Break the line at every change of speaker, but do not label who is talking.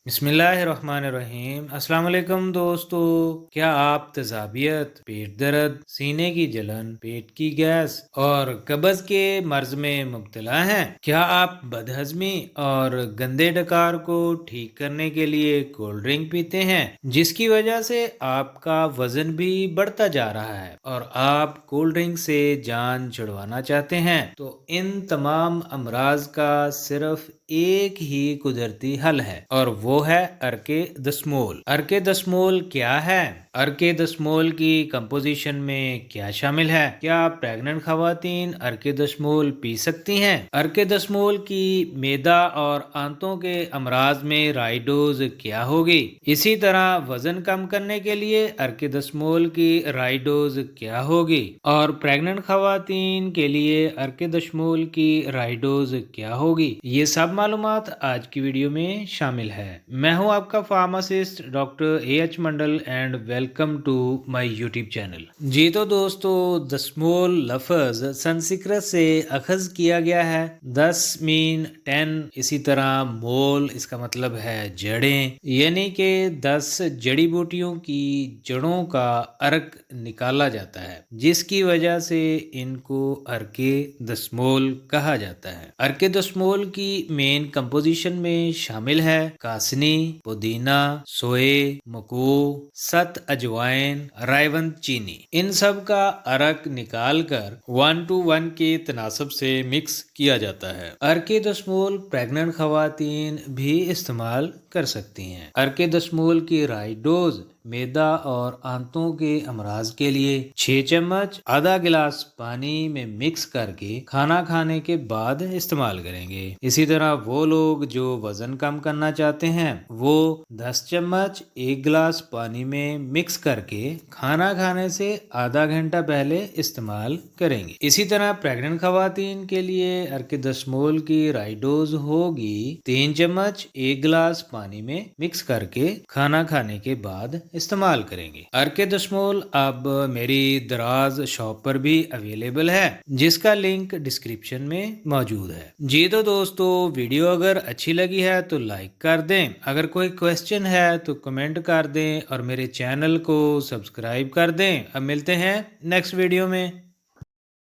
بسم اللہ الرحمن الرحیم۔ السلام علیکم دوستو، کیا آپ تذابیت، پیٹ درد، سینے کی جلن، پیٹ کی گیس اور قبض کے مرض میں مبتلا ہیں؟ کیا آپ بدہضمی اور گندے ڈکار کو ٹھیک کرنے کے لیے کولڈ ڈرنک پیتے ہیں، جس کی وجہ سے آپ کا وزن بھی بڑھتا جا رہا ہے اور آپ کولڈ ڈرنک سے جان چھڑوانا چاہتے ہیں؟ تو ان تمام امراض کا صرف ایک ہی قدرتی حل ہے اور وہ ہے ارک دسمول۔ ارک دسمول کیا ہے؟ ارک دسمول کی کمپوزیشن میں کیا شامل ہے؟ کیا پریگننٹ خواتین ارک دسمول پی سکتی ہیں؟ ارک دسمول کی معدہ اور آنتوں کے امراض میں رائے ڈوز کیا ہوگی؟ اسی طرح وزن کم کرنے کے لیے ارک دسمول کی رائے ڈوز کیا ہوگی؟ اور پریگننٹ خواتین کے لیے ارک دسمول کی رائے ڈوز کیا ہوگی؟ یہ سب معلومات آج کی ویڈیو میں شامل ہے۔ میں ہوں آپ کا pharmacist doctor A H Mandal and welcome to my YouTube channel. جی تو دوستو، دسمول لفظ سنسکرت سے اخذ کیا گیا ہے۔ دس مین 10، اسی طرح مول اس کا مطلب ہے جڑیں، یعنی کہ 10 جڑی بوٹیوں کی جڑوں کا ارک نکالا جاتا ہے، جس کی وجہ سے ان کو ارک دسمول کہا جاتا ہے۔ ارک دسمول کی مین کمپوزیشن میں شامل ہے کاسنی، پودینہ، سوئے، مکو، ست اجوائن، رائوند چینی۔ ان سب کا ارک نکال کر 1:1 کے تناسب سے مکس کیا جاتا ہے۔ ارک دسمول پریگننٹ خواتین بھی استعمال کر سکتی ہیں۔ ارک دسمول کی رائے ڈوز معدہ اور آنتوں کے امراض کے لیے 6 چمچ آدھا گلاس پانی میں مکس کر کے کھانا کھانے کے بعد استعمال کریں گے۔ اسی طرح وہ لوگ جو وزن کم کرنا چاہتے ہیں وہ 10 چمچ 1 گلاس پانی میں مکس کر کے کھانا کھانے سے آدھا گھنٹہ پہلے استعمال کریں گے۔ اسی طرح پریگننٹ خواتین کے لیے ارک دسمول کی رائے ڈوز ہوگی 3 چمچ 1 گلاس پانی میں مکس کر کے کھانا کھانے کے بعد استعمال کریں گے۔ ارک دسمول اب میری دراز شاپ پر بھی اویلیبل ہے، جس کا لنک ڈسکرپشن میں موجود ہے۔ جی تو دوستو، ویڈیو اگر اچھی لگی ہے تو لائک کر دیں، اگر کوئی کوسچن ہے تو کمنٹ کر دیں اور میرے چینل کو سبسکرائب کر دیں۔ اب ملتے ہیں نیکسٹ ویڈیو میں۔